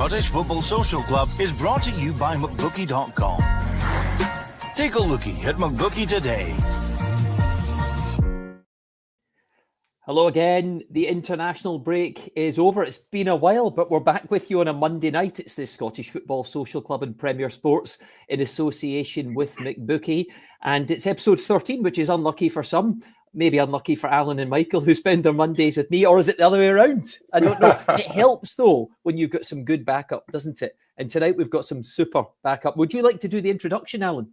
Scottish Football Social Club is brought to you by McBookie.com. Take a lookie at McBookie today. Hello again. The international break is over. It's been a while, but we're back with you on a Monday night. It's the Scottish Football Social Club and Premier Sports in association with McBookie. And it's episode 13, which is unlucky for some, maybe unlucky for Alan and Michael, who spend their Mondays with me, or is it the other way around? I don't know. It helps, though, when you've got some good backup, doesn't it? And tonight we've got some super backup. Would you like to do the introduction, Alan?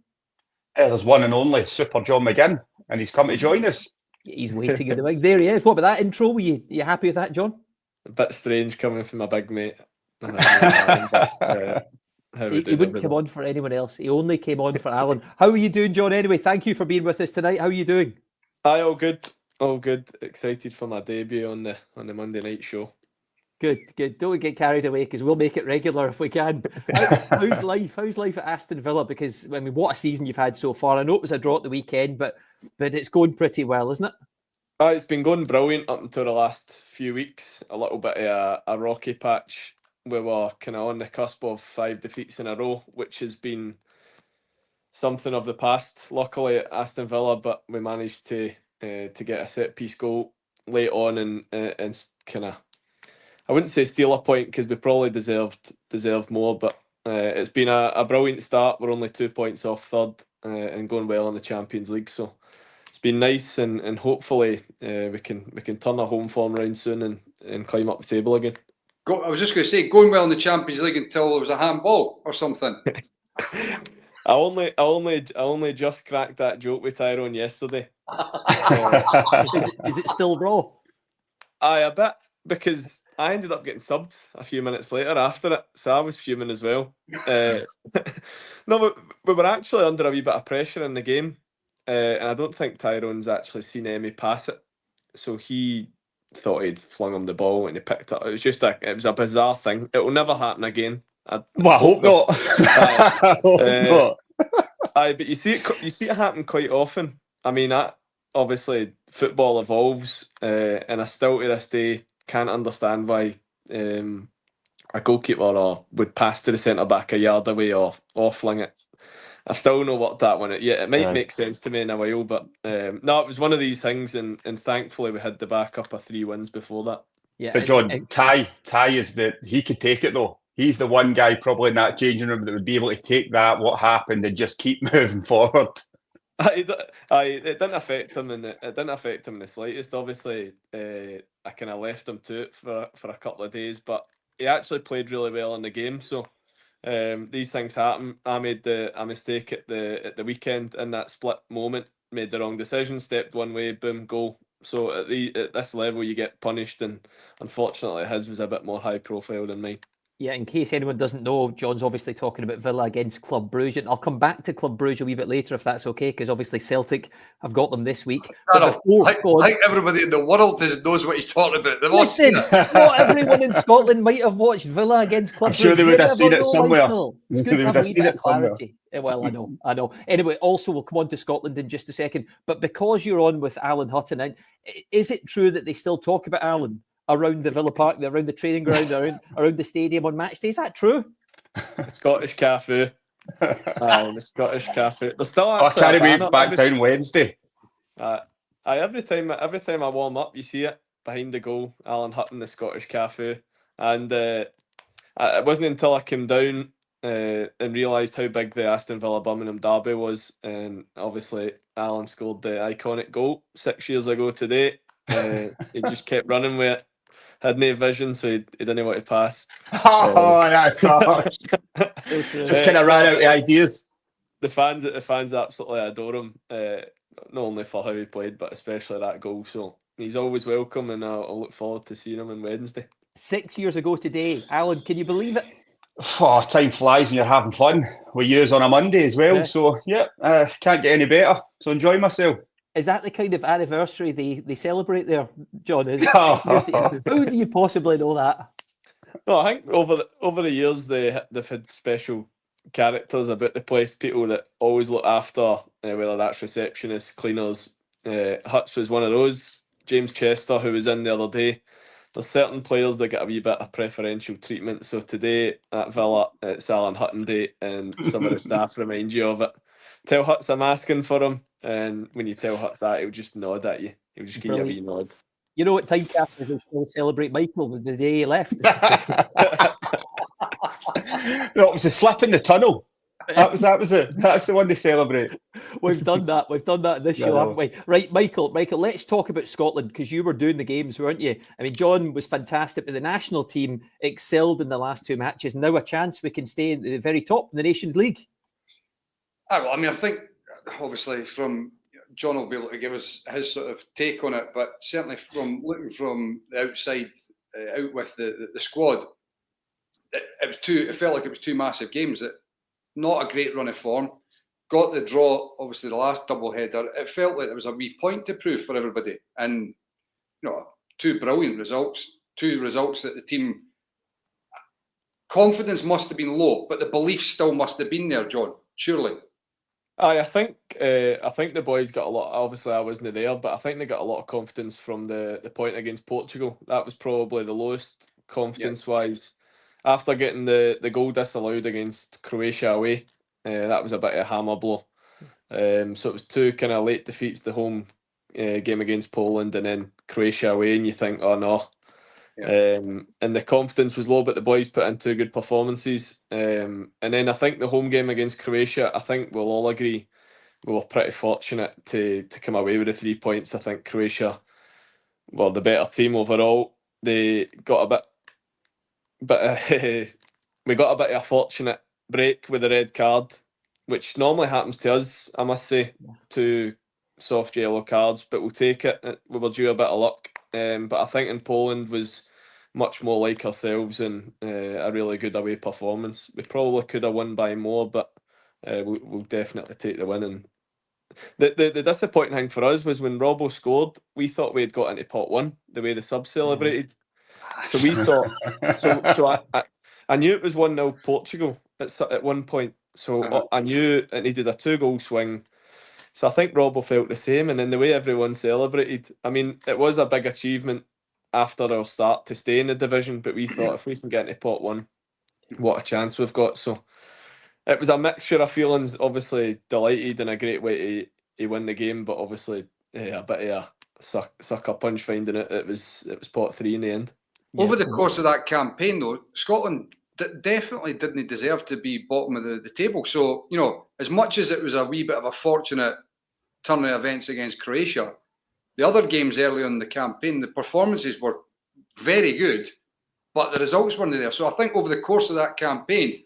There's one and only Super John McGinn, and he's come to join us. He's waiting in the wings. There he is. What about that intro? Were you happy with that, John? A bit strange coming from my big mate. He wouldn't come on for anyone else. He only came on for Alan. How are you doing, John? Anyway, thank you for being with us tonight. How are you doing? Aye, all good. All good. Excited for my debut on the Monday night show. Good. Don't get carried away because we'll make it regular if we can. How's life? How's life at Aston Villa? Because, I mean, what a season you've had so far. I know it was a draw at the weekend, but it's going pretty well, isn't it? It's been going brilliant up until the last few weeks. A little bit of a rocky patch. We were kind of on the cusp of 5 defeats in a row, which has been something of the past, luckily, at Aston Villa, but we managed to get a set-piece goal late on and kind of, I wouldn't say steal a point because we probably deserved more, but it's been a brilliant start. We're only 2 points off third and going well in the Champions League, so it's been nice and hopefully we can turn our home form around soon and climb up the table again. I was just going to say, going well in the Champions League until there was a handball or something. I only just cracked that joke with Tyrone yesterday. Is it still raw? Aye, a bit, because I ended up getting subbed a few minutes later after it, so I was fuming as well. No, but we were actually under a wee bit of pressure in the game, and I don't think Tyrone's actually seen Emmy pass it, so he thought he'd flung him the ball and he picked it. It was a bizarre thing. It will never happen again. I hope not. I hope not. Aye, but you see it happen quite often. I mean, obviously football evolves, and I still to this day can't understand why a goalkeeper would pass to the centre back a yard away or fling it. I still know what that one. Yeah, it might make sense to me in a while, but no, it was one of these things, and thankfully we had the backup of 3 wins before that. Yeah, but John, Ty is he could take it though. He's the one guy probably in that changing room that would be able to take that, what happened, and just keep moving forward. It didn't affect him, and it didn't affect him in the slightest. Obviously, I kind of left him to it for a couple of days, but he actually played really well in the game. So these things happen. I made a mistake at the weekend in that split moment. Made the wrong decision. Stepped one way, boom, goal. So at this level, you get punished, and unfortunately, his was a bit more high profile than mine. Yeah, in case anyone doesn't know, John's obviously talking about Villa against Club Brugge, and I'll come back to Club Brugge a wee bit later if that's okay, because obviously Celtic have got them this week. I think everybody in the world knows what he's talking about. Listen, not everyone in Scotland might have watched Villa against Club Brugge. I'm sure they would have seen it somewhere. It's good to have a wee bit of clarity. Well, I know. Anyway, also we'll come on to Scotland in just a second, but because you're on with Alan Hutton, is it true that they still talk about Alan around the Villa Park, around the training ground, around the stadium on match day? Is that true? The Scottish Cafe. The Scottish Cafe. There's still I carry me back down Wednesday. Every time I warm up, you see it behind the goal, Alan Hutton, the Scottish Cafe. And it wasn't until I came down and realised how big the Aston Villa Birmingham derby was, and obviously Alan scored the iconic goal 6 years ago today. He just kept running with it. Had no vision, so he didn't want to pass. That's harsh. Just kind of ran out of ideas. The fans absolutely adore him, not only for how he played, but especially that goal. So he's always welcome, and I'll look forward to seeing him on Wednesday. 6 years ago today, Alan, can you believe it? Oh, time flies when you're having fun. We use on a Monday as well, so can't get any better. So enjoy myself. Is that the kind of anniversary they celebrate there, John? How do you possibly know that? No, I think over the years they've had special characters about the place, people that always look after, whether that's receptionists, cleaners. Huts was one of those. James Chester, who was in the other day, there's certain players that get a wee bit of preferential treatment. So today at Villa, it's Alan Hutton Day, and some of the staff remind you of it. Tell Huts I'm asking for him, and when you tell Huts that, he'll just nod at you. He'll just give you a wee nod. You know what time capsules will still celebrate Michael the day he left? No, it was a slip in the tunnel. That was it. That's the one to celebrate. We've done that. We've done that in this show, haven't we? Right, Michael, let's talk about Scotland, because you were doing the games, weren't you? I mean, John was fantastic, but the national team excelled in the last 2 matches. Now a chance we can stay in the very top in the Nations League. Well, I mean, I think obviously from John will be able to give us his sort of take on it, but certainly from looking from the outside, out with the squad, it felt like it was 2 massive games. That not a great run of form. Got the draw, obviously the last double header. It felt like there was a wee point to prove for everybody, and 2 brilliant results. 2 results that the team confidence must have been low, but the belief still must have been there, John. Surely. I think the boys got a lot. Obviously, I wasn't there, but I think they got a lot of confidence from the point against Portugal. That was probably the lowest confidence-wise. After getting the goal disallowed against Croatia away, that was a bit of a hammer blow. So it was 2 kind of late defeats, the home game against Poland and then Croatia away, and you think, oh no. And the confidence was low, but the boys put in 2 good performances. And then I think the home game against Croatia, I think we'll all agree we were pretty fortunate to come away with the 3 points. I think Croatia were the better team overall. They got a bit we got a bit of a fortunate break with the red card, which normally happens to us, I must say. 2 soft yellow cards, but we'll take it. We were due a bit of luck. But I think in Poland was much more like ourselves and a really good away performance. We probably could have won by more, but we'll definitely take the win. And the disappointing thing for us was when Robbo scored, we thought we had got into pot 1, the way the subs celebrated. So we thought, I knew it was 1-0 Portugal at one point. So I knew it needed a 2-goal swing. So I think Robbo felt the same. And then the way everyone celebrated, I mean, it was a big achievement after our start to stay in the division. But we thought if we can get into pot 1, what a chance we've got. So it was a mixture of feelings. Obviously delighted and a great way to win the game. But obviously a bit of a sucker punch finding it. It was pot 3 in the end. Over the course of that campaign, though, Scotland definitely didn't deserve to be bottom of the table. So, as much as it was a wee bit of a fortunate turn of events against Croatia, the other games early in the campaign, the performances were very good, but the results weren't there. So I think over the course of that campaign,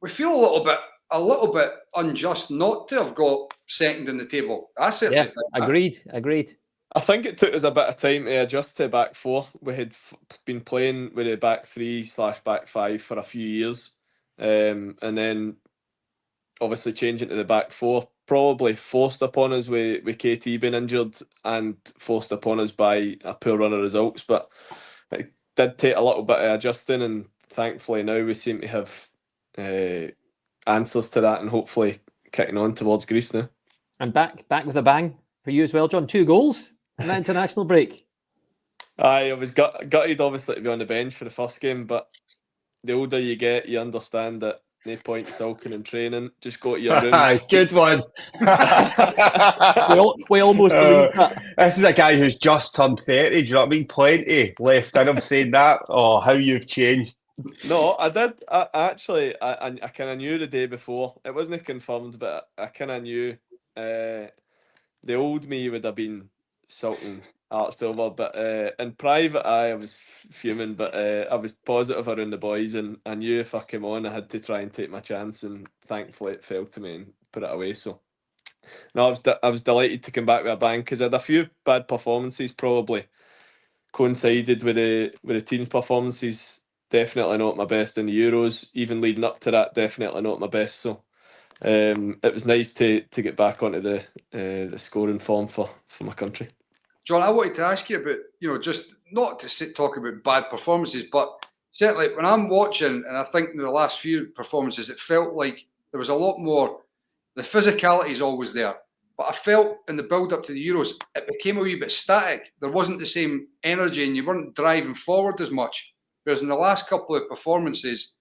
we feel a little bit unjust not to have got second in the table. I certainly think that. Agreed. I think it took us a bit of time to adjust to back 4. We had been playing with a back 3/back 5 for a few years, and then obviously changing to the back 4, probably forced upon us with KT being injured and forced upon us by a poor run of results. But it did take a little bit of adjusting, and thankfully now we seem to have answers to that, and hopefully kicking on towards Greece now. And back with a bang for you as well, John. 2 goals in that international break. I was gutted, obviously, to be on the bench for the first game, but the older you get, you understand that no point sulking and training. Just go to your room. Good one. we almost believe that. This is a guy who's just turned 30. Do you know what I mean? Plenty left in him saying that. Oh, how you've changed. No, I did. I kind of knew the day before. It wasn't confirmed, but I kind of knew. The old me would have been sulking arched over, but in private I was fuming, but I was positive around the boys, and I knew if I came on I had to try and take my chance, and thankfully it fell to me and put it away. So no, I was delighted to come back with a bang, because I had a few bad performances, probably coincided with the team's performances. Definitely not my best in the Euros, even leading up to that, definitely not my best. So it was nice to get back onto the scoring form for my country. John, I wanted to ask you about, just not to talk about bad performances, but certainly when I'm watching, and I think in the last few performances, it felt like there was a lot more, the physicality is always there, But I felt in the build-up to the Euros, it became a wee bit static. There wasn't the same energy and you weren't driving forward as much. Whereas in the last couple of performances,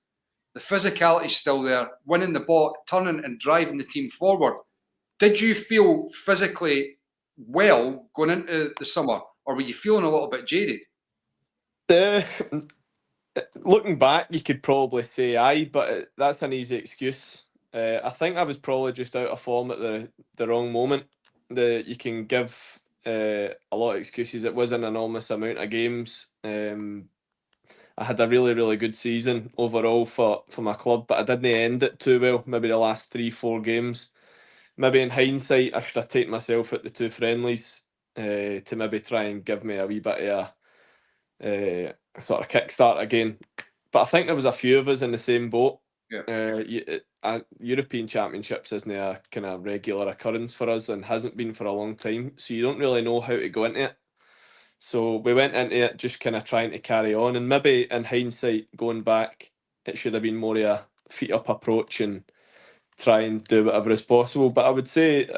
the physicality's still there, winning the ball, turning and driving the team forward. Did you feel physically well going into the summer, or were you feeling a little bit jaded? Looking back, you could probably say aye, but that's an easy excuse. I think I was probably just out of form at the wrong moment. You can give a lot of excuses. It was an enormous amount of games. I had a really, really good season overall for my club, but I didn't end it too well. Maybe the last 3-4 games. Maybe in hindsight, I should have taken myself at the 2 friendlies to maybe try and give me a wee bit of a sort of kickstart again. But I think there was a few of us in the same boat. Yeah. European Championships isn't a kind of regular occurrence for us and hasn't been for a long time. So you don't really know how to go into it. So we went into it just kind of trying to carry on. And maybe in hindsight, going back, it should have been more of a feet up approach and try and do whatever is possible. But I would say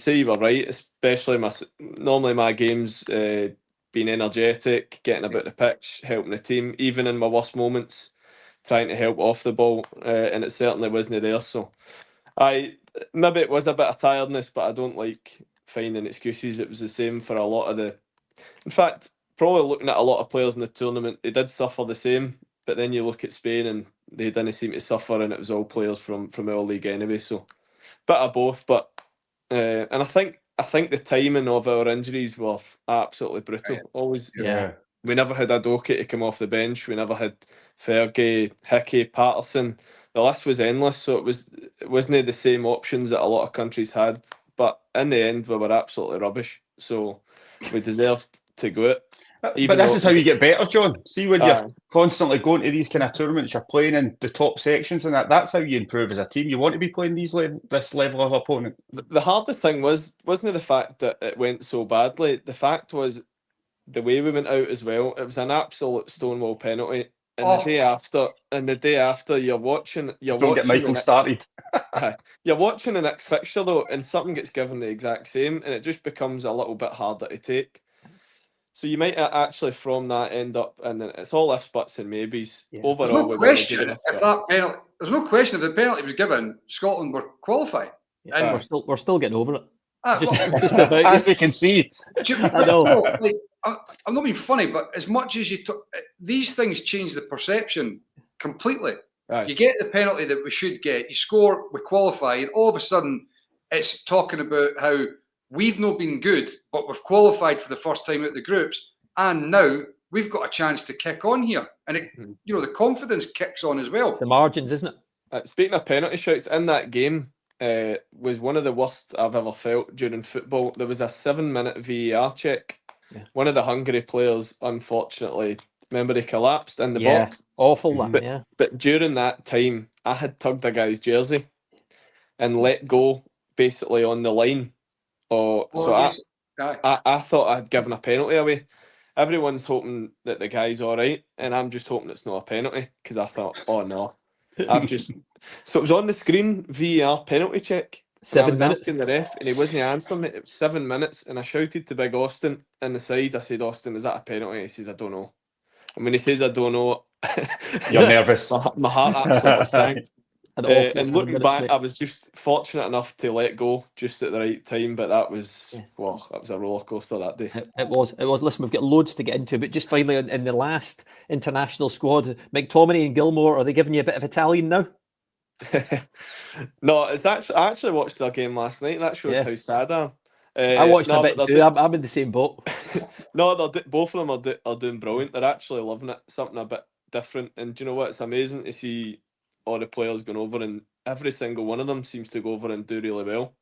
you were right, especially normally my games being energetic, getting about the pitch, helping the team, even in my worst moments, trying to help off the ball, and it certainly wasn't there. So maybe it was a bit of tiredness, but I don't like finding excuses. It was the same for a lot of in fact, probably looking at a lot of players in the tournament, they did suffer the same, but then you look at Spain and they didn't seem to suffer, and it was all players from our league anyway. So bit of both, but and I think the timing of our injuries were absolutely brutal. Always, we never had a Doki to come off the bench. We never had Fergie, Hickey, Patterson. The list was endless, so it wasn't the same options that a lot of countries had. But in the end, we were absolutely rubbish. So we deserved to go it. But this is how you get better, John. See, when you're constantly going to these kind of tournaments, you're playing in the top sections and that's how you improve as a team. You want to be playing this level of opponent. The hardest thing wasn't the fact that it went so badly. The fact was the way we went out as well. It was an absolute stonewall penalty. And the day after, you're watching. Don't get Michael started. You're watching the next fixture though, and something gets given the exact same, and it just becomes a little bit harder to take. So you might actually from that end up, and then it's all ifs, buts, and maybes. Yeah. Overall, there's no question if the penalty was given, Scotland were qualified. Yeah, and we're still getting over it. Just about as we can see. I know. Like, I'm not being funny, but as much as these things change the perception completely. Right. You get the penalty that we should get. You score, we qualify, and all of a sudden, it's talking about how we've not been good, but we've qualified for the first time out the groups, and now we've got a chance to kick on here. And the confidence kicks on as well. It's the margins, isn't it? Speaking of penalty shouts, in that game was one of the worst I've ever felt during football. There was a 7-minute VAR check. Yeah. One of the Hungary players, unfortunately, remember he collapsed in the box. Awful one, But during that time, I had tugged a guy's jersey and let go basically on the line. I thought I'd given a penalty away. Everyone's hoping that the guy's all right, and I'm just hoping it's not a penalty because I thought, oh no, So it was on the screen, VAR penalty check. 7 minutes. Asking the ref, and he wasn't answering it. It was 7 minutes, and I shouted to Big Austin in the side. I said, "Austin, is that a penalty?" He says, "I don't know." And when he says, "I don't know," you're nervous. My heart absolutely sank. And looking back, I was just fortunate enough to let go just at the right time. But that was that was a roller coaster that day. It was. Listen, we've got loads to get into, but just finally, in the last international squad, McTominay and Gilmore, are they giving you a bit of Italian now? No, it's actually I actually watched their game last night. That shows how sad I am. I watched a bit too. I'm in the same boat. No, both of them are doing brilliant. They're actually loving it. Something a bit different. And do you know what? It's amazing to see all the players going over, and every single one of them seems to go over and do really well.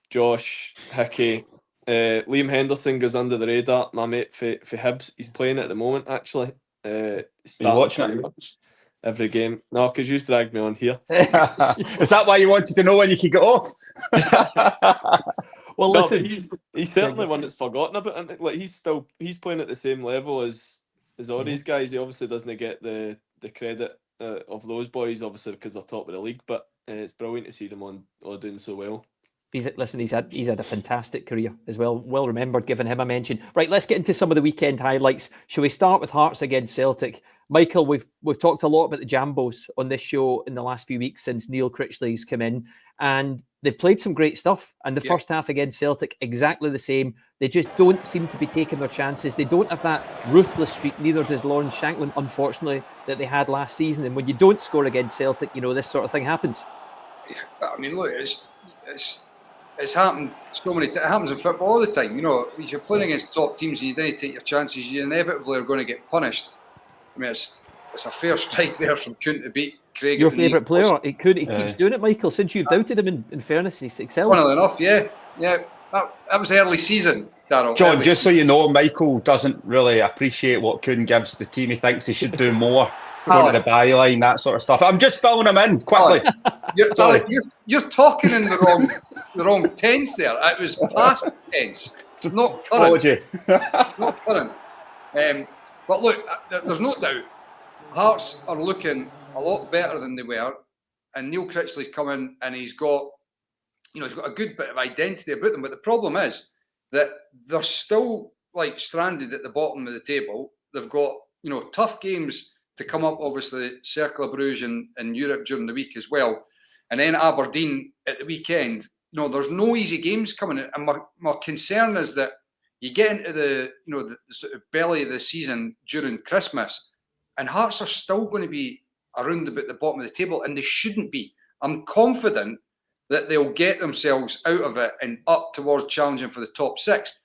Josh, Hickey, Liam Henderson goes under the radar. My mate for Hibs, he's playing at the moment actually. Are you watching it? Every game. No, because you dragged me on here. Is that why you wanted to know when you could get off? Well, listen, he's certainly one that's forgotten about it. Like he's playing at the same level as all these guys. He obviously doesn't get the credit of those boys, obviously because they're top of the league. But it's brilliant to see them all doing so well. He's had a fantastic career as well. Well remembered, giving him a mention. Right, let's get into some of the weekend highlights. Shall we start with Hearts against Celtic? Michael, we've talked a lot about the Jambos on this show in the last few weeks since Neil Critchley's come in, and they've played some great stuff. And the first half against Celtic, exactly the same. They just don't seem to be taking their chances. They don't have that ruthless streak. Neither does Lawrence Shankland, unfortunately, that they had last season. And when you don't score against Celtic, this sort of thing happens. I mean, look, it's happened so many times. It happens in football all the time. If you're playing against top teams and you didn't take your chances, you inevitably are going to get punished. I mean, it's a fair strike there from Kuhn to beat Craig. Your favourite player. He keeps doing it, Michael. Since you've doubted him, in fairness, he's excelled. Funnily enough, yeah. That was early season, Darryl. John, just so you know, Michael doesn't really appreciate what Kuhn gives the team. He thinks he should do more. Going to the byline, that sort of stuff. I'm just filling him in quickly. You're talking in the wrong tense there. It was past tense, not current. Apology. Not current. But look, there's no doubt Hearts are looking a lot better than they were, and Neil Critchley's come in and he's got a good bit of identity about them. But the problem is that they're still stranded at the bottom of the table. They've got tough games to come up, obviously Cercle Bruges in Europe during the week as well, and then Aberdeen at the weekend. There's no easy games coming in, and my concern is that you get into the sort of belly of the season during Christmas, and Hearts are still going to be around about the bottom of the table, and they shouldn't be. I'm confident that they'll get themselves out of it and up towards challenging for the top 6.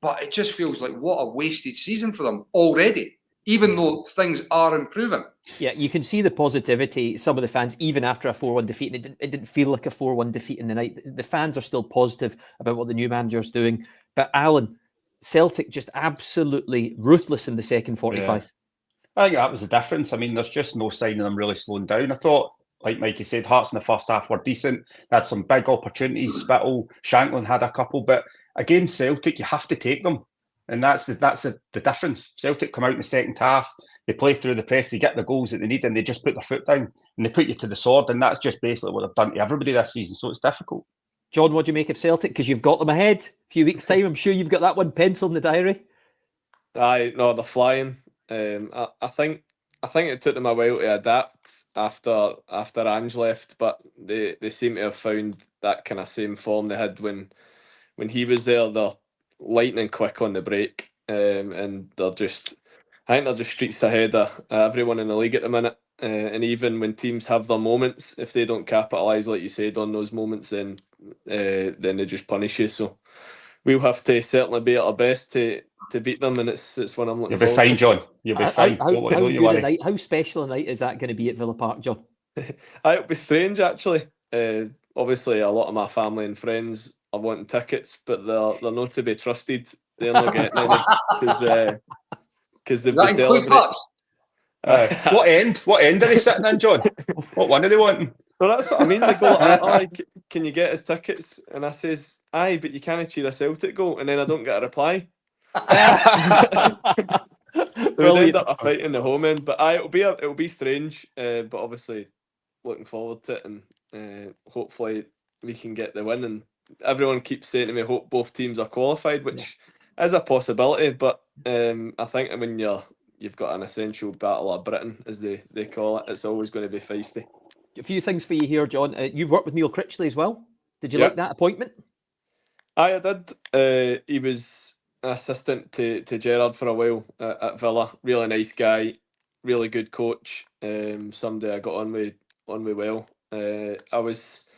But it just feels like what a wasted season for them already, even though things are improving. Yeah, you can see the positivity, some of the fans, even after a 4-1 defeat. It didn't feel like a 4-1 defeat in the night. The fans are still positive about what the new manager's doing. But Alan, Celtic just absolutely ruthless in the second 45. Yeah. I think that was the difference. I mean, there's just no sign of them really slowing down. I thought, like Mikey said, Hearts in the first half were decent. They had some big opportunities. Spittle, Shankland had a couple. But against Celtic, you have to take them. And that's the difference. Celtic come out in the second half, they play through the press, they get the goals that they need, and they just put their foot down and they put you to the sword. And that's just basically what they've done to everybody this season. So it's difficult. John, what do you make of Celtic? Because you've got them ahead. A few weeks' time, I'm sure you've got that one penciled in the diary. No, they're flying. I think it took them a while to adapt after Ange left, but they seem to have found that kind of same form they had when he was there. They're lightning quick on the break, and I think they're just streets ahead of everyone in the league at the minute. And even when teams have their moments, if they don't capitalise, like you said, on those moments, then they just punish you. So we'll have to certainly be at our best to beat them, and it's one I'm looking forward to. You'll be fine, John. You'll be fine. How special a night is that going to be at Villa Park, John? It'll be strange, actually. Obviously, a lot of my family and friends are wanting tickets, but they're not to be trusted. They're not getting any because they've been celebrating. What end are they sitting in, John? What one are they wanting? Well, that's what I mean. They go, can you get us tickets? And I says, aye, but you can't cheer a Celtic goal. And then I don't get a reply. We'll end up a fight in the home end. But it'll be strange. But obviously, looking forward to it, and hopefully we can get the win. And everyone keeps saying to me, hope both teams are qualified, which is a possibility. But I think when you've got an essential battle of Britain, as they call it, it's always going to be feisty. A few things for you here, John. You've worked with Neil Critchley as well. Did you like that appointment? I did. He was an assistant to Gerrard for a while at Villa. Really nice guy, really good coach. Somebody I got on with well. I was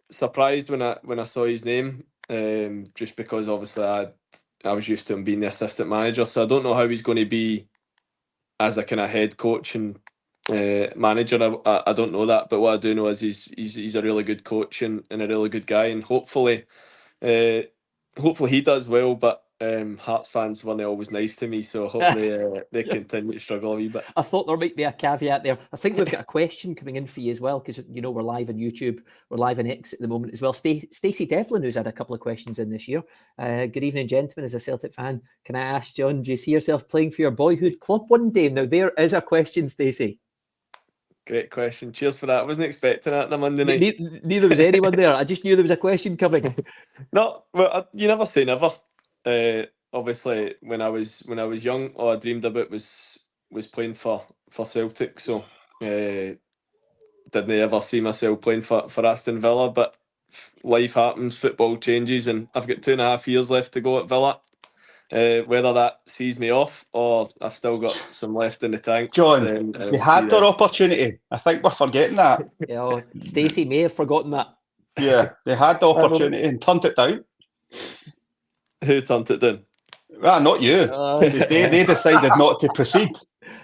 surprised when I saw his name, just because obviously I was used to him being the assistant manager, so I don't know how he's going to be as a kind of head coach and manager. I don't know that, but what I do know is he's a really good coach and a really good guy, and hopefully he does well. But Hearts fans weren't always nice to me, so hopefully they continue to struggle a wee bit. I thought there might be a caveat there. I think we've got a question coming in for you as well, because we're live on YouTube, we're live on X at the moment as well. Stacey Devlin, who's had a couple of questions in this year. Good evening, gentlemen. As a Celtic fan, can I ask, John, do you see yourself playing for your boyhood club one day? Now there is a question, Stacey. Great question. Cheers for that. I wasn't expecting that on a Monday night. Neither was anyone there. I just knew there was a question coming. No, well, you never say never. Obviously, when I was young, all I dreamed about was playing for Celtic. So, didn't ever see myself playing for Aston Villa. But life happens, football changes, and I've got 2.5 years left to go at Villa. Whether that sees me off or I've still got some left in the tank. John, they had their opportunity. I think we're forgetting that. Stacey may have forgotten that. Yeah, they had the opportunity and turned it down. Who turned it down? Well, not you. They decided not to proceed.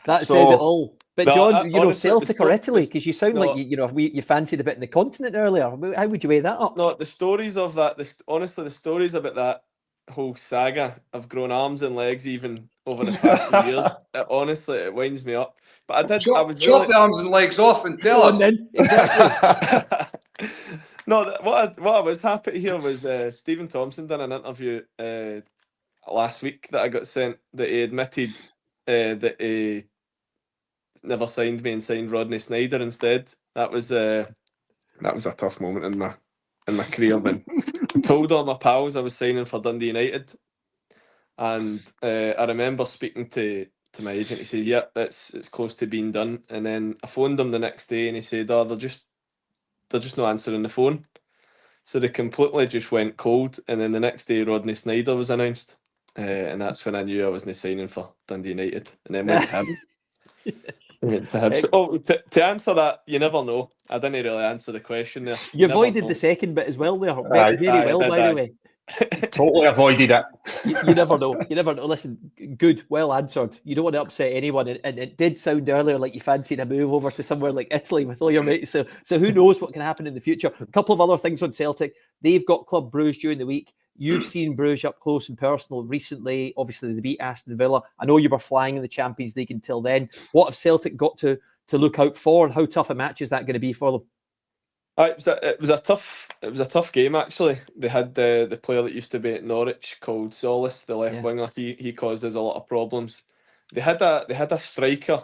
That says it all. But No, John, honestly, Celtic or Italy, because you sound no. like you fancied a bit in the continent earlier. How would you weigh that up? No, the stories of that. Honestly, the stories about that whole saga have grown arms and legs even over the past few years. Honestly, it winds me up. But I was chop the arms and legs off and tell us. Then. Exactly. No, what I was happy to hear was Stephen Thompson done an interview last week that I got sent that he admitted that he never signed me and signed Rodney Snyder instead. That was a tough moment in my career when I told all my pals I was signing for Dundee United, and I remember speaking to my agent. He said, "Yeah, it's close to being done." And then I phoned them the next day, and he said, "Oh, they're just not answering the phone." So they completely just went cold. And then the next day, Rodney Snyder was announced, and that's when I knew I wasn't signing for Dundee United. And then went to him. Went to him. So, to answer that, you never know. I didn't really answer the question there. You avoided the second bit as well there. Very well, by the way. Totally avoided it. You never know. You never know. Listen, good, well answered. You don't want to upset anyone. And it did sound earlier like you fancied a move over to somewhere like Italy with all your mates. So who knows what can happen in the future. A couple of other things on Celtic. They've got Club Bruges during the week. You've seen Bruges up close and personal recently. Obviously, they beat Aston Villa. I know you were flying in the Champions League until then. What have Celtic got to look out for, and how tough a match is that going to be for them? It was a tough game actually. They had the player that used to be at Norwich called Solis, the left winger. He caused us a lot of problems. They had a striker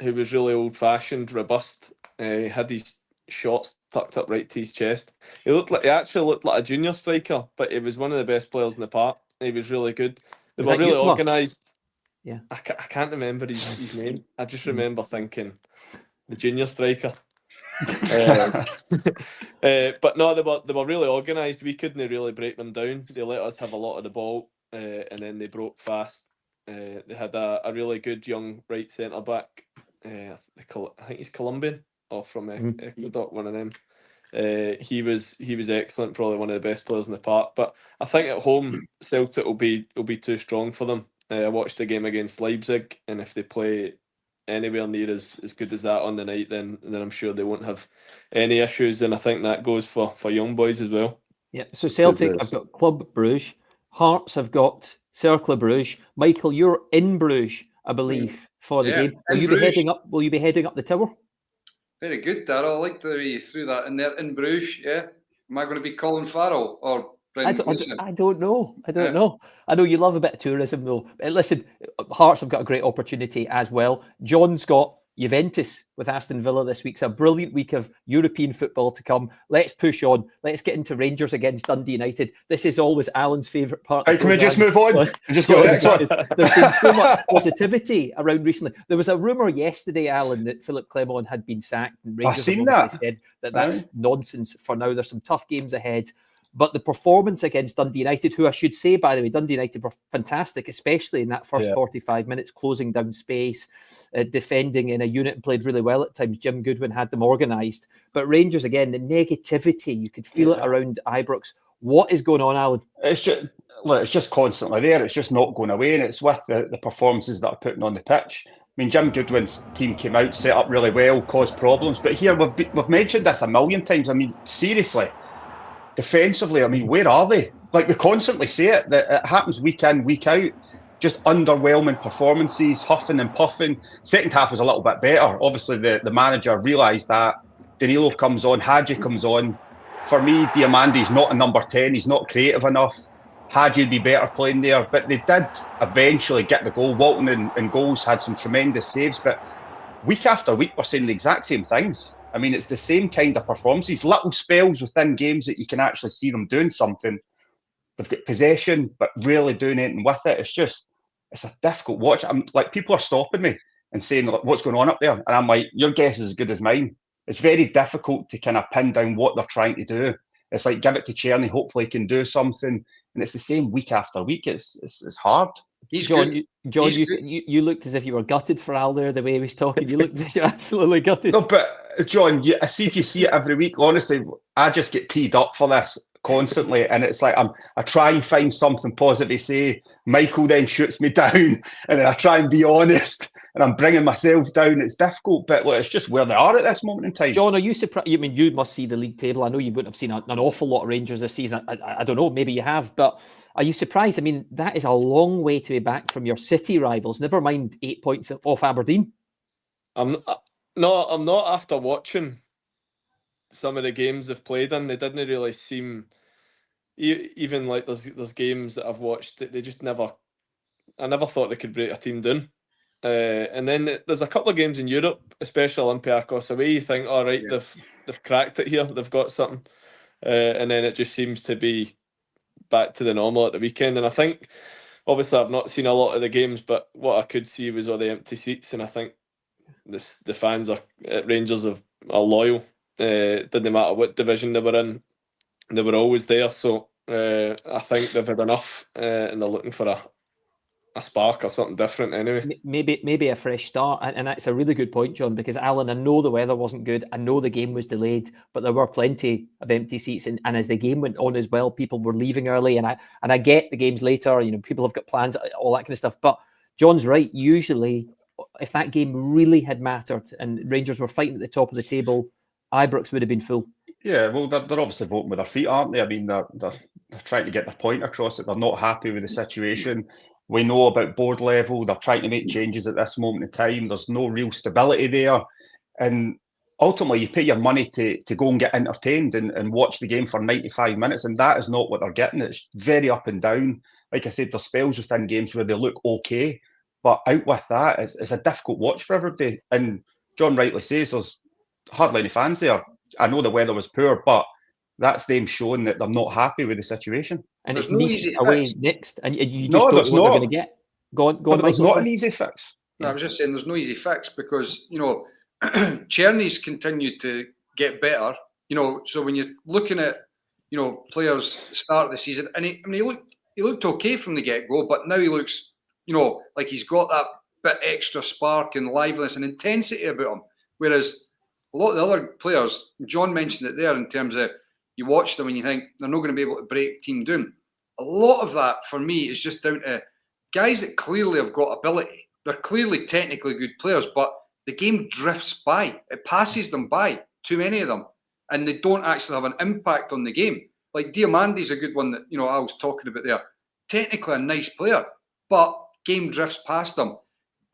who was really old fashioned, robust. He had these shots tucked up right to his chest. He actually looked like a junior striker, but he was one of the best players in the park. He was really good. They were really organised. Yeah, I can't remember his name. I just remember thinking the junior striker. But no, they were really organised. We couldn't really break them down. They let us have a lot of the ball, and then they broke fast. They had a really good young right centre back. I think he's Colombian or from Ecuador, one of them. He was excellent, probably one of the best players in the park. But I think at home Celtic will be too strong for them. I watched the game against Leipzig, and if they play anywhere near as good as that on the night, then I'm sure they won't have any issues. And I think that goes for young boys as well. Yeah. So Celtic have got Club Bruges. Hearts have got Cercle Bruges. Michael, you're in Bruges, I believe, for the game. Will you be heading up the tower? Very good, Darryl. I like the way you threw that in there. In Bruges, yeah. Am I going to be Colin Farrell or I don't know. I know you love a bit of tourism, though. Listen, Hearts have got a great opportunity as well. John's got Juventus with Aston Villa this week. It's a brilliant week of European football to come. Let's push on. Let's get into Rangers against Dundee United. This is always Alan's favourite part. Hey, can we just move on and just go to the next one? There's been so much positivity around recently. There was a rumour yesterday, Alan, that Philip Clement had been sacked. And Rangers said that's nonsense for now. There's some tough games ahead. But the performance against Dundee United, who I should say, by the way, Dundee United were fantastic, especially in that first 45 minutes, closing down space, defending in a unit, and played really well at times. Jim Goodwin had them organised. But Rangers, again, the negativity, you could feel it around Ibrox. What is going on, Alan? It's just constantly there. It's just not going away. And it's with the performances that are putting on the pitch. I mean, Jim Goodwin's team came out, set up really well, caused problems. But here, we've mentioned this a million times. I mean, seriously. Defensively, I mean, where are they? Like, we constantly say it, that it happens week in, week out. Just underwhelming performances, huffing and puffing. Second half was a little bit better. Obviously, the manager realised that. Danilo comes on, Hadji comes on. For me, Diamandi's not a number 10. He's not creative enough. Hadji would be better playing there. But they did eventually get the goal. Walton and goals had some tremendous saves. But week after week, we're saying the exact same things. I mean, it's the same kind of performances, little spells within games that you can actually see them doing something. They've got possession, but really doing anything with it. It's a difficult watch. I'm like, people are stopping me and saying, like, what's going on up there? And I'm like, your guess is as good as mine. It's very difficult to kind of pin down what they're trying to do. It's like, give it to Cherny, hopefully he can do something. And it's the same week after week. It's hard. John, you looked as if you were gutted for Al there, the way he was talking. You looked as if you're absolutely gutted. No, but John, I see if you see it every week, honestly, I just get teed up for this constantly. And it's like, I try and find something positive to say. Michael then shoots me down, and then I try and be honest, and I'm bringing myself down. It's difficult, but look, it's just where they are at this moment in time. John, are you surprised? I mean, you must see the league table. I know you wouldn't have seen an awful lot of Rangers this season. I don't know, maybe you have, but are you surprised? I mean, that is a long way to be back from your City rivals, never mind 8 points off Aberdeen. I'm not after watching some of the games they've played in. They didn't really seem, even like there's games that I've watched that they just never, I never thought they could break a team down. And then there's a couple of games in Europe, especially Olympiacos away, you think, all right, they've cracked it here, they've got something. And then it just seems to be back to the normal at the weekend. And I think, obviously, I've not seen a lot of the games, but what I could see was all the empty seats. And I think the fans at Rangers are loyal. Didn't matter what division they were in, they were always there. So I think they've had enough, and they're looking for a spark or something different anyway. Maybe a fresh start. And that's a really good point, John, because Alan, I know the weather wasn't good. I know the game was delayed, but there were plenty of empty seats. And as the game went on as well, people were leaving early. And I get the game's later, people have got plans, all that kind of stuff. But John's right. Usually, if that game really had mattered and Rangers were fighting at the top of the table, Ibrox would have been full. Yeah, well, they're obviously voting with their feet, aren't they? I mean, they're trying to get their point across that they're not happy with the situation. We know about board level. They're trying to make changes at this moment in time. There's no real stability there. And ultimately, you pay your money to go and get entertained and watch the game for 95 minutes. And that is not what they're getting. It's very up and down. Like I said, there's spells within games where they look okay. But out with that, it's a difficult watch for everybody. And John rightly says there's hardly any fans there. I know the weather was poor, but that's them showing that they're not happy with the situation. And there's it's no Nice away fix. next, and you just don't know what they're going to get. Go on, There's not an easy fix. I was just saying there's no easy fix because, Cherny's continued to get better, so when you're looking at, players start of the season, and he looked okay from the get-go, but now he looks, like he's got that bit extra spark and liveliness and intensity about him. Whereas a lot of the other players, John mentioned it there in terms of you watch them and you think they're not going to be able to break team down. A lot of that for me is just down to guys that clearly have got ability. They're clearly technically good players, but the game drifts by. It passes them by, too many of them, and they don't actually have an impact on the game. Like Diamandi's a good one that, I was talking about there. Technically a nice player, but game drifts past them.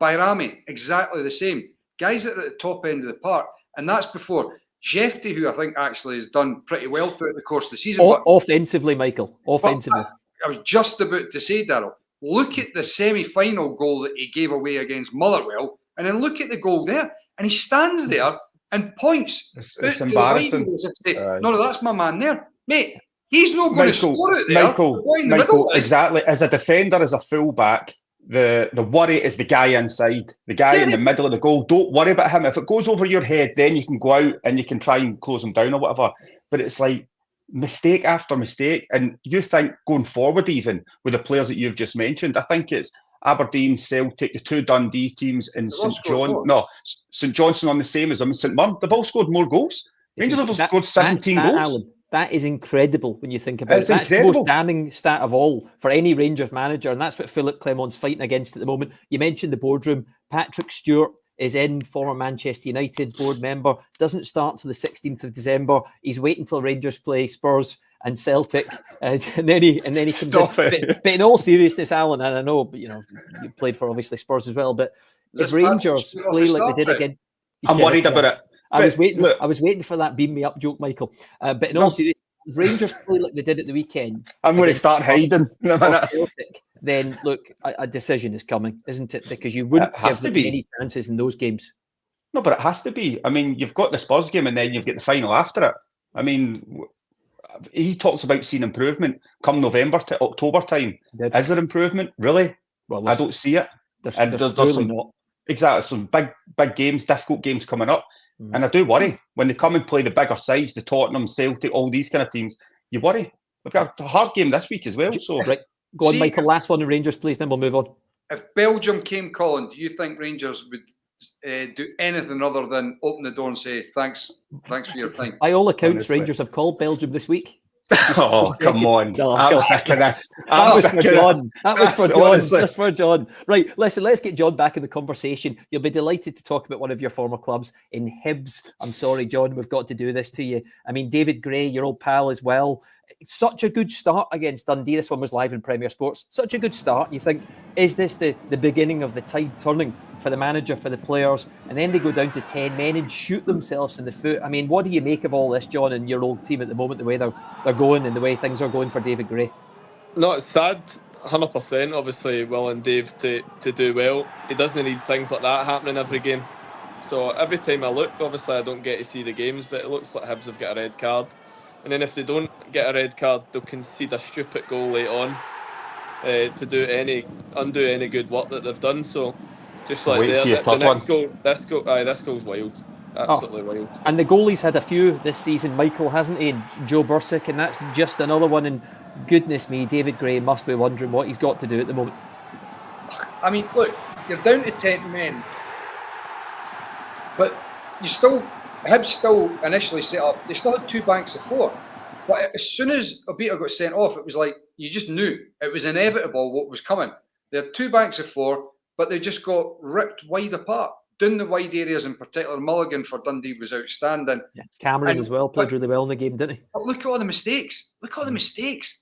Bayrami, exactly the same. Guys that are at the top end of the park, and that's before Jefty, who I think actually has done pretty well throughout the course of the season. Offensively, Michael. Offensively. I was just about to say, Daryl, look at the semi-final goal that he gave away against Motherwell, and then look at the goal there, and he stands there and points. It's embarrassing. No, that's my man there. Mate, he's not going to score it there. Michael, exactly. As a defender, as a fullback, the worry is the guy inside, the guy in the middle of the goal. Don't worry about him. If it goes over your head, then you can go out and you can try and close him down or whatever. But it's like mistake after mistake. And you think going forward, even with the players that you've just mentioned, I think it's Aberdeen, Celtic, the two Dundee teams, and St Johnstone on the same as them, St Mirren. They've all scored more goals. Rangers have scored 17 goals. Alan, that is incredible when you think about it. That's incredible. The most damning stat of all for any Rangers manager, and that's what Philip Clement's fighting against at the moment. You mentioned the boardroom. Patrick Stewart is in, former Manchester United board member, doesn't start till the 16th of December. He's waiting until Rangers play Spurs and Celtic, and then he comes in. But in all seriousness, Alan, and I know, you played for obviously Spurs as well, but if Rangers play like they did again, I'm worried about it. I was waiting for that beam me up joke, Michael. But in all seriousness, if Rangers play like they did at the weekend, I'm going to start hiding in a minute. Celtic, then look, a decision is coming, isn't it? Because you wouldn't give them any chances in those games. No, but it has to be. I mean, you've got the Spurs game and then you've got the final after it. I mean, he talks about seeing improvement come November to October time. Is there improvement? Really? Well, I don't see it. There's There's some, not. exactly, some big games, difficult games coming up. And I do worry when they come and play the bigger sides, the Tottenham, Celtic, all these kind of teams. You worry. We've got a hard game this week as well. So right, go on, Michael. Last one, the Rangers, please. Then we'll move on. If Belgium came calling, do you think Rangers would do anything other than open the door and say thanks for your time? By all accounts, Rangers have called Belgium this week. Come on. No, I'm sick of this. That was for John. That was for John. Honestly. That's for John. Right, listen, let's get John back in the conversation. You'll be delighted to talk about one of your former clubs in Hibs. I'm sorry, John, we've got to do this to you. I mean, David Gray, your old pal as well. Such a good start against Dundee. This one was live in Premier Sports. Such a good start. You think, is this the beginning of the tide turning for the manager, for the players? And then they go down to 10 men and shoot themselves in the foot. I mean, what do you make of all this, John, and your old team at the moment, the way they're going and the way things are going for David Gray? No, it's sad, 100%. Obviously, willing Dave to do well. He doesn't need things like that happening every game. So every time I look, obviously I don't get to see the games, but it looks like Hibs have got a red card. And then if they don't get a red card, they'll concede a stupid goal late on to undo any good work that they've done. So just like the next goal, this goal's wild. Absolutely wild. And the goalie's had a few this season, Michael, hasn't he? And Joe Bursick, and that's just another one. And goodness me, David Gray must be wondering what he's got to do at the moment. I mean, look, you're down to 10 men, but Hibs still initially set up, they still had 2 banks of 4. But as soon as Obita got sent off, it was like, you just knew. It was inevitable what was coming. They had 2 banks of 4, but they just got ripped wide apart. Down the wide areas in particular, Mulligan for Dundee was outstanding. Yeah, Cameron as well, played really well in the game, didn't he? But look at all the mistakes.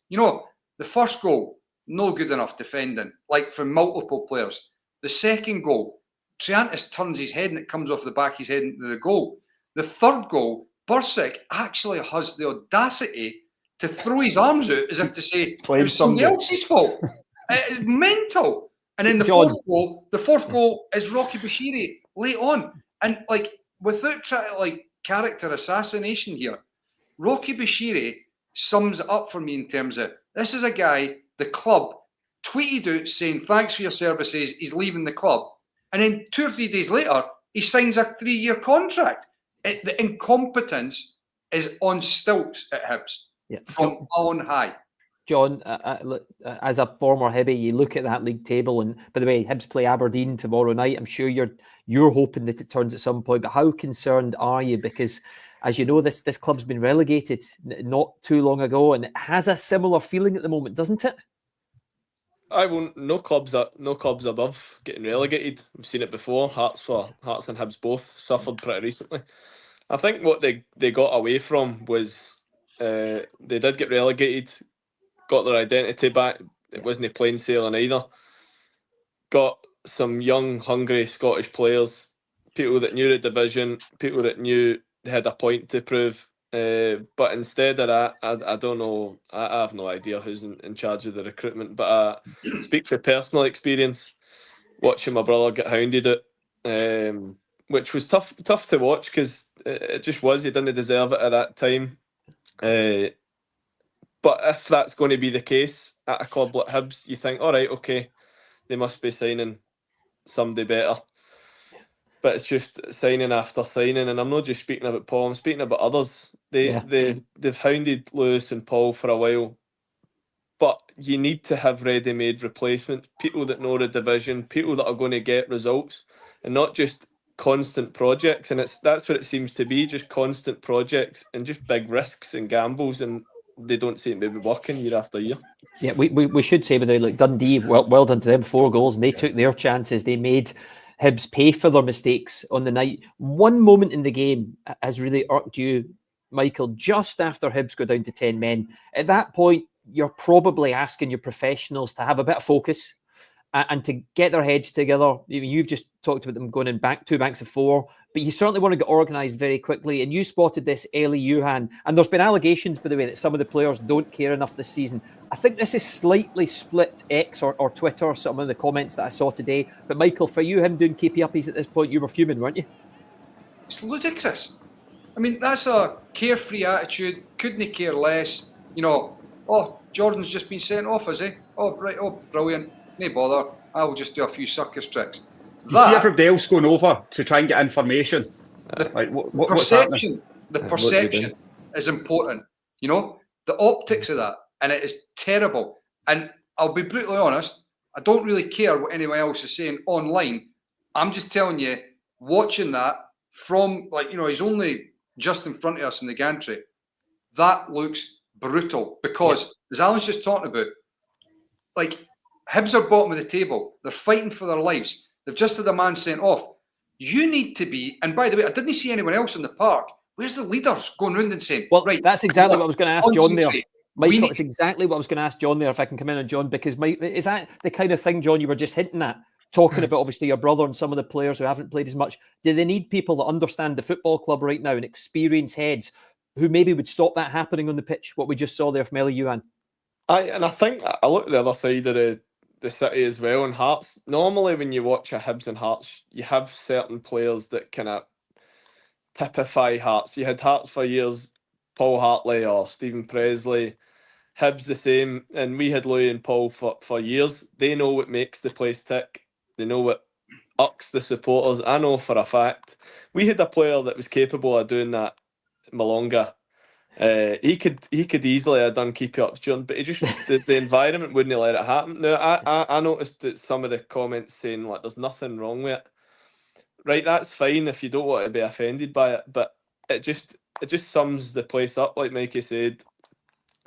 You know, the first goal, no good enough defending, like from multiple players. The second goal, Triantis turns his head and it comes off the back of his head into the goal. The third goal, Bursick actually has the audacity to throw his arms out as if to say it was somebody else's fault. It's mental. And then the fourth goal is Rocky Bashiri late on. And like, without trying to like character assassination here, Rocky Bashiri sums it up for me in terms of, this is a guy, the club tweeted out saying thanks for your services, he's leaving the club. And then 2 or 3 days later, he signs a 3-year contract. The incompetence is on stilts at Hibs from on high. John, as a former Hibby, you look at that league table, and by the way, Hibs play Aberdeen tomorrow night. I'm sure you're hoping that it turns at some point. But how concerned are you? Because, as you know, this club's been relegated not too long ago, and it has a similar feeling at the moment, doesn't it? No clubs above getting relegated. We've seen it before. Hearts and Hibs both suffered pretty recently. I think what they got away from was they did get relegated, got their identity back. It wasn't a plain sailing either. Got some young, hungry Scottish players, people that knew the division, people that knew they had a point to prove. But instead of that, I don't know. I have no idea who's in charge of the recruitment. But I speak for personal experience, watching my brother get hounded at, which was tough to watch because it just was. He didn't deserve it at that time. But if that's going to be the case at a club like Hibs, you think, all right, okay, they must be signing somebody better. But it's just signing after signing, and I'm not just speaking about Paul, I'm speaking about others. They've hounded Lewis and Paul for a while, but you need to have ready-made replacements, people that know the division, people that are going to get results, and not just constant projects. And that's what it seems to be, just constant projects and just big risks and gambles, and they don't seem to be working year after year. Yeah, we should say, without like Dundee, well done to them, 4 goals, and they took their chances. They made Hibs pay for their mistakes on the night. One moment in the game has really irked you, Michael, just after Hibs go down to 10 men. At that point, you're probably asking your professionals to have a bit of focus and to get their heads together. You've just talked about them going in 2 banks of 4, but you certainly want to get organised very quickly. And you spotted this, Eli Yuhan. And there's been allegations, by the way, that some of the players don't care enough this season. I think this is slightly split X or Twitter, some of the comments that I saw today. But Michael, for you, him doing keepy uppies at this point, you were fuming, weren't you? It's ludicrous. I mean, that's a carefree attitude. Couldn't care less. Oh, Jordan's just been sent off, has he? Oh, right. Oh, brilliant. No bother. I'll just do a few circus tricks. You see everybody else going over to try and get information. What's happening? The perception is important. The optics of that, and it is terrible. And I'll be brutally honest, I don't really care what anyone else is saying online. I'm just telling you, watching that from, he's only just in front of us in the gantry. That looks brutal because, as Alan's just talking about, Hibs are bottom of the table. They're fighting for their lives. They've just had a man sent off. You need to be, and by the way, I didn't see anyone else in the park. Where's the leaders going round and saying, right, that's exactly what I was going to ask John there. Michael, it's exactly what I was going to ask John there, if I can come in on John, because is that the kind of thing, John, you were just hinting at? Talking about, obviously, your brother and some of the players who haven't played as much. Do they need people that understand the football club right now and experienced heads who maybe would stop that happening on the pitch, what we just saw there from Ellie Yuan? I think I look at the other side of the city as well, and Hearts. Normally when you watch a Hibs and Hearts, you have certain players that kind of typify Hearts. You had Hearts for years, Paul Hartley or Stephen Presley. Hibs the same, and we had Louis and Paul for years. They know what makes the place tick. They know what ucks the supporters. I know for a fact. We had a player that was capable of doing that, Malonga. He could easily have done keep-ups, John, but he just the environment wouldn't let it happen. Now, I noticed that some of the comments saying there's nothing wrong with it. Right, that's fine if you don't want to be offended by it, but it just sums the place up, like Mikey said.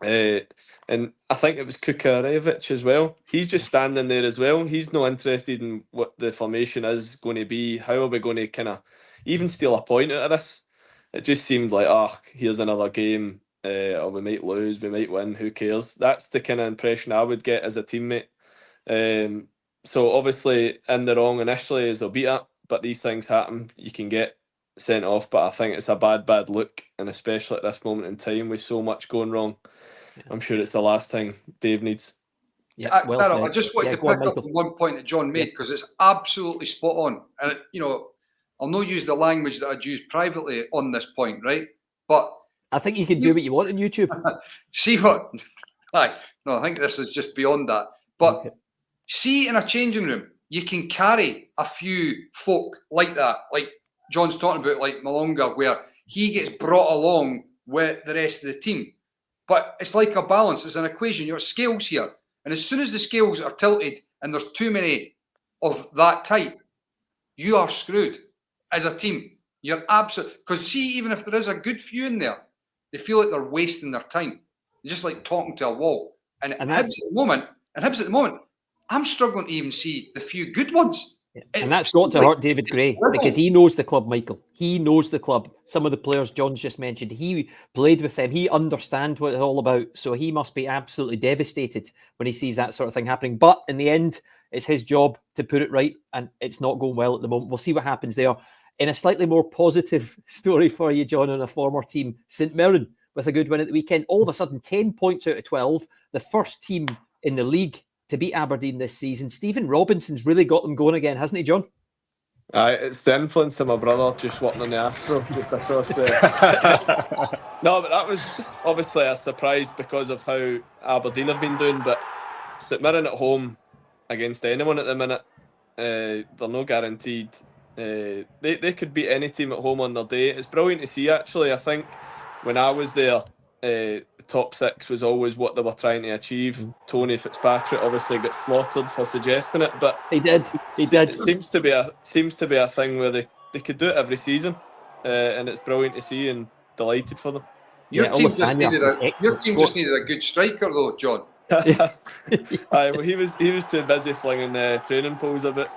And I think it was Kukarevic as well. He's just standing there as well. He's not interested in what the formation is going to be. How are we going to kind of even steal a point out of this? It just seemed like, here's another game, or we might lose, we might win, who cares? That's the kind of impression I would get as a teammate. So obviously in the wrong initially as Obita, but these things happen. You can get sent off, but I think it's a bad look, and especially at this moment in time with so much going wrong. I'm sure it's the last thing Dave needs. Yeah, I just wanted to pick up on one point that John made, because it's absolutely spot on. And I'll not use the language that I'd use privately on this point, right? But I think you can do what you want on YouTube. See what? I think this is just beyond that. But see, in a changing room, you can carry a few folk like that, like John's talking about, like Malonga, where he gets brought along with the rest of the team. But it's like a balance. It's an equation. Your scales here. And as soon as the scales are tilted and there's too many of that type, you are screwed as a team. You're absolutely... Because see, even if there is a good few in there, they feel like they're wasting their time. They're just like talking to a wall. And Hibs at the moment, I'm struggling to even see the few good ones. And that's got to hurt David Gray, because he knows the club, Michael. He knows the club. Some of the players John's just mentioned, he played with them. He understands what it's all about. So he must be absolutely devastated when he sees that sort of thing happening. But in the end, it's his job to put it right, and it's not going well at the moment. We'll see what happens there. In a slightly more positive story for you, John, on a former team, St Mirren, with a good win at the weekend. All of a sudden, 10 points out of 12. The first team in the league to beat Aberdeen this season. Stephen Robinson's really got them going again, hasn't he, John? It's the influence of my brother just working on the Astro just across there. No, but that was obviously a surprise because of how Aberdeen have been doing. But St Mirren at home against anyone at the minute, they're no guaranteed. They could beat any team at home on their day. It's brilliant to see, actually. I think when I was there, the top six was always what they were trying to achieve. Tony Fitzpatrick obviously got slaughtered for suggesting it, but he did. It seems to be a thing where they could do it every season, and it's brilliant to see and delighted for them. Your team just needed a good striker, though, John. Well, he was too busy flinging training poles a bit.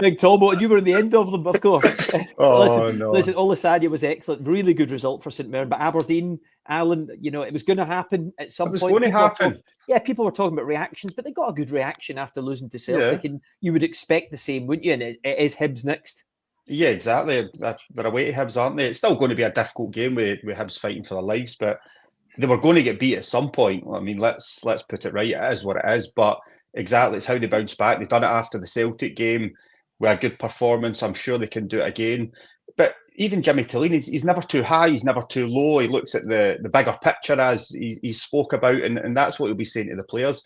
Big Tomo, and you were in the end of them, of course. Listen, Olasanya was excellent. Really good result for St Mirren. But Aberdeen, Alan, it was going to happen at some point. It was going to happen. People were talking about reactions, but they got a good reaction after losing to Celtic, and you would expect the same, wouldn't you? And it is Hibs next. Yeah, exactly. They're away to Hibs, aren't they? It's still going to be a difficult game with Hibs fighting for their lives, but they were going to get beat at some point. I mean, let's put it right. It is what it is, but exactly, it's how they bounce back. They've done it after the Celtic game. with a good performance. I'm sure they can do it again. But even Jimmy Tillini, he's never too high, he's never too low. He looks at the bigger picture, as he spoke about, and that's what he'll be saying to the players.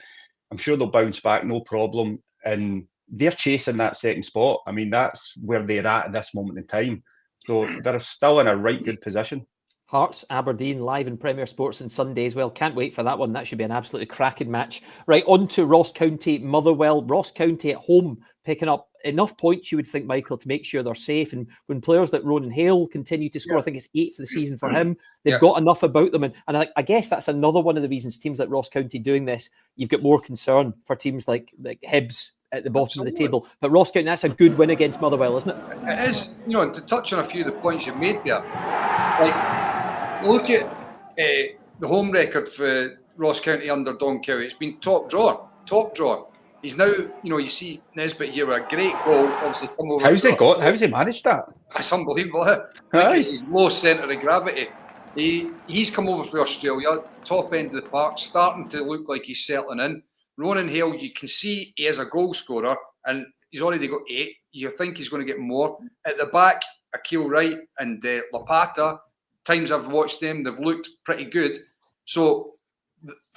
I'm sure they'll bounce back, no problem. And they're chasing that second spot. I mean, that's where they're at this moment in time. So they're still in a right good position. Hearts, Aberdeen, live in Premier Sports on Sunday as well. Can't wait for that one. That should be an absolutely cracking match. Right, on to Ross County, Motherwell. Ross County at home, picking up enough points, you would think, Michael, to make sure they're safe. And when players like Ronan Hale continue to score, I think it's 8 for the season for him, they've got enough about them. And I guess that's another one of the reasons teams like Ross County doing this, you've got more concern for teams like Hibs at the bottom of the table. But Ross County, that's a good win against Motherwell, isn't it? It is. To touch on a few of the points you've made there, look at the home record for Ross County under Don Cowie. It's been top drawer. He's now, you see Nesbitt here with a great goal, obviously come over. How's he managed that? That's unbelievable. Because his low centre of gravity. He's come over for Australia, top end of the park, starting to look like he's settling in. Ronan Hale, you can see he is a goal scorer, and he's already got 8. You think he's going to get more. At the back, Akil Wright and Lapata, times I've watched them, they've looked pretty good. So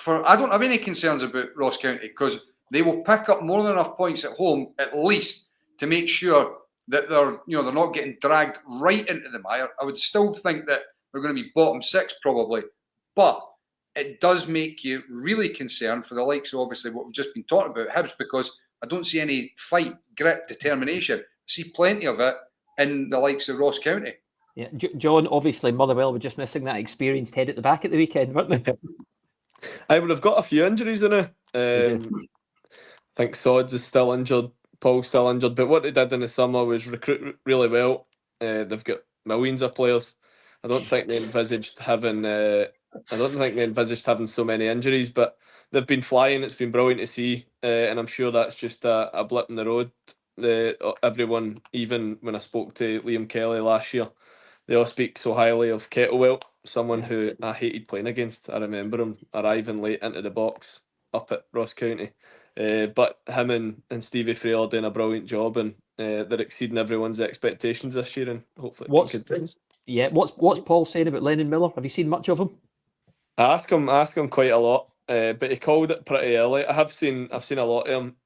I don't have any concerns about Ross County, because they will pick up more than enough points at home, at least, to make sure that they're not getting dragged right into the mire. I would still think that they're going to be bottom 6 probably, but it does make you really concerned for the likes of, obviously, what we've just been talking about, Hibs, because I don't see any fight, grit, determination. I see plenty of it in the likes of Ross County. Yeah, John, obviously Motherwell were just missing that experienced head at the back at the weekend, weren't they? I would have got a few injuries in it. I think Sods is still injured, Paul's still injured, but what they did in the summer was recruit really well. They've got millions of players. I don't think they envisaged having so many injuries, but they've been flying. It's been brilliant to see, and I'm sure that's just a blip in the road. Everyone, even when I spoke to Liam Kelly last year, they all speak so highly of Kettlewell, someone who I hated playing against. I remember him arriving late into the box up at Ross County. But him and Stevie Frey are doing a brilliant job, and they're exceeding everyone's expectations this year, and hopefully it can continue. Yeah, what's Paul saying about Lennon Miller? Have you seen much of him? I ask him quite a lot, but he called it pretty early. I've seen a lot of him.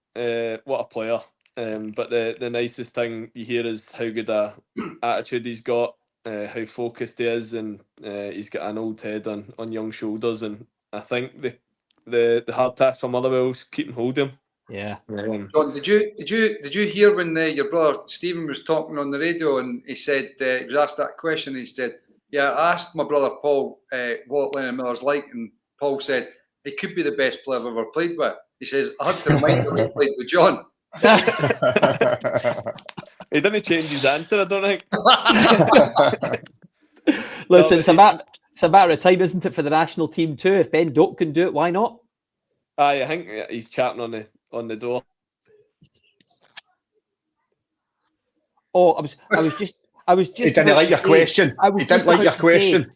What a player! But the nicest thing you hear is how good a attitude he's got, how focused he is, and he's got an old head on young shoulders. And I think the hard task for Motherwell is keeping hold of him. Yeah. John, did you hear when your brother Stephen was talking on the radio, and he said he was asked that question? And he said, "Yeah, I asked my brother Paul what Lennon Miller's like, and Paul said he could be the best player I've ever played with." He says, "I had to remind him he played with John." He didn't change his answer, I don't think. Listen, it's a matter of time, isn't it, for the national team too? If Ben Doak can do it, why not? I think he's chatting on the door. Oh, I was just. He didn't like your question. He didn't like your question.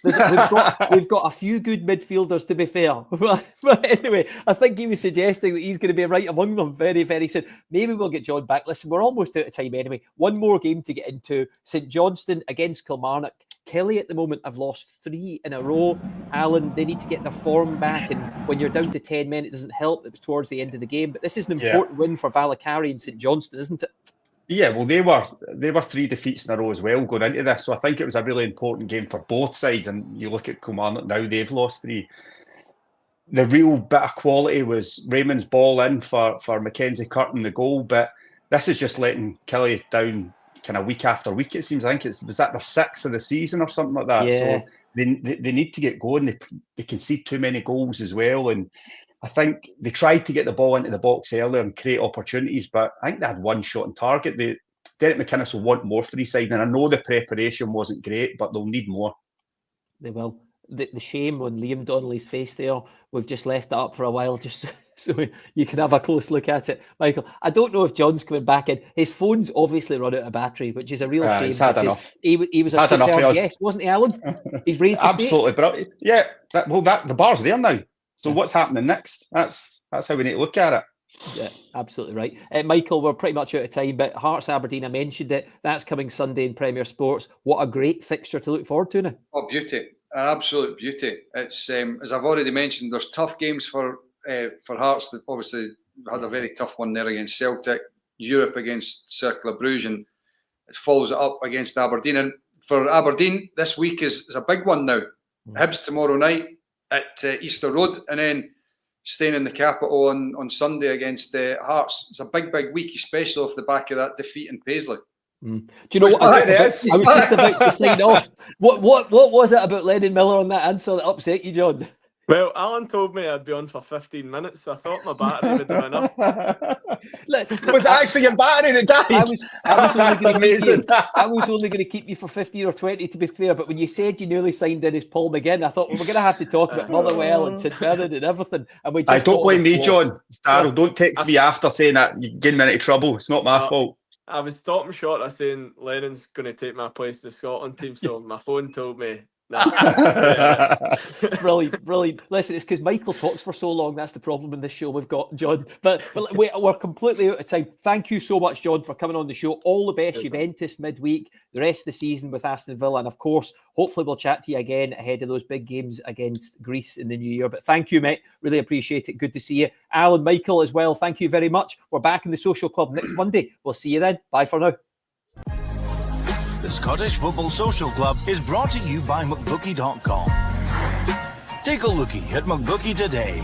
We've got a few good midfielders, to be fair. But anyway, I think he was suggesting that he's going to be right among them very, very soon. Maybe we'll get John back. Listen, we're almost out of time anyway. One more game to get into. St Johnstone against Kilmarnock. Kelly at the moment have lost 3 in a row. Alan, they need to get their form back, and when you're down to 10 men, it doesn't help. It was towards the end of the game, but this is an important win for Valacari and St Johnstone, isn't it? Yeah, well, they were 3 defeats in a row as well going into this, so I think it was a really important game for both sides. And you look at Kilmarnock now; they've lost 3. The real bit of quality was Raymond's ball in for Mackenzie Curtin, the goal, but this is just letting Kelly down kind of week after week. It seems. I think was that their 6th of the season or something like that. Yeah. So they need to get going. They concede too many goals as well, and I think they tried to get the ball into the box earlier and create opportunities, but I think they had one shot on target. Derek McInnes will want more for his side, and I know the preparation wasn't great, but they'll need more. They will. The shame on Liam Donnelly's face there, we've just left that up for a while just so you can have a close look at it. Michael, I don't know if John's coming back in. His phone's obviously run out of battery, which is a real shame. He's had enough. He was a superb guest, wasn't he, Alan? He's raised the absolutely brilliant. Yeah, the bar's there now. So what's happening next? That's how we need to look at it. Yeah, absolutely right. Michael, we're pretty much out of time, but Hearts Aberdeen, I mentioned it. That's coming Sunday in Premier Sports. What a great fixture to look forward to now. Oh, beauty. An absolute beauty. It's, as I've already mentioned, there's tough games for Hearts. That obviously had a very tough one there against Celtic, Europe against Cercle Bruges, and it follows it up against Aberdeen. And for Aberdeen, this week is a big one now. Hibs tomorrow night at Easter Road, and then staying in the capital on Sunday against Hearts. It's a big week, especially off the back of that defeat in Paisley. Do you know what? I was just about to sign off. What was it about Lennon Miller on that answer that upset you, John? Well, Alan told me I'd be on for 15 minutes, so I thought my battery would have enough. Was it actually your battery that died? I was only going to keep you for 15 or 20, to be fair, but when you said you nearly signed in as Paul McGinn, I thought, well, we're going to have to talk about Motherwell and St Mirren and everything. And we just I don't blame me, John. Starrell, don't text me after saying that you're getting me into trouble. It's not my fault. I was stopping short of saying Lennon's going to take my place to the Scotland team, so my phone told me. Brilliant. Listen, it's because Michael talks for so long. That's the problem in this show we've got, John. But we're completely out of time. Thank you so much, John, for coming on the show. All the best, Juventus midweek, the rest of the season with Aston Villa, and of course, hopefully we'll chat to you again ahead of those big games against Greece in the new year. But thank you, mate. Really appreciate it. Good to see you. Alan, Michael as well. Thank you very much. We're back in the Social Club next Monday. We'll see you then. Bye for now. The Scottish Football Social Club is brought to you by McBookie.com. Take a lookie at McBookie today.